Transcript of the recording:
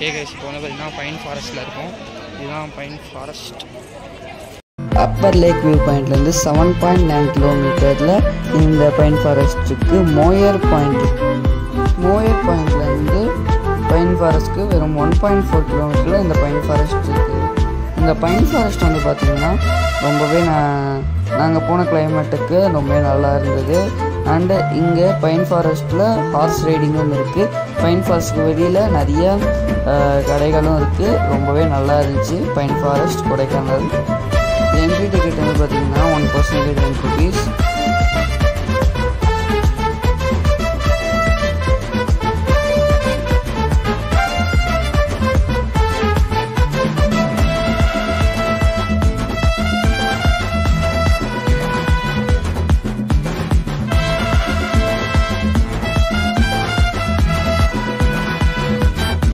Okay guys, இப்போ வந்து பார்த்தீங்கன்னா பைன் ஃபாரஸ்ட்டில் இருக்கும். இதுதான் pine forest. Upper lake view பாயிண்ட்லேருந்து 7.9 கிலோமீட்டரில் இந்த பைன் ஃபாரஸ்ட்டுக்கு மோயர் பாயிண்ட்லேருந்து பைன் ஃபாரஸ்ட்டுக்கு வெறும் 1.4 கிலோமீட்டரில் இந்த பைன் ஃபாரஸ்ட் இருக்குது. இந்த பைன் ஃபாரஸ்ட் வந்து பார்த்திங்கன்னா ரொம்பவே நாங்கள் போன கிளைமேட்டுக்கு ரொம்பவே நல்லா இருந்தது. அண்டு இங்கே பைன் ஃபாரஸ்ட்டில் ஹார்ஸ் ரைடிங்கும் இருக்குது. பைன் ஃபாரஸ்ட்டுக்கு வெளியில் நிறைய கடைகளும் இருக்குது. ரொம்பவே நல்லா இருந்துச்சு pine forest Kodaikanal. Entry ticket வந்து பார்த்திங்கன்னா 1 person 10 rupees.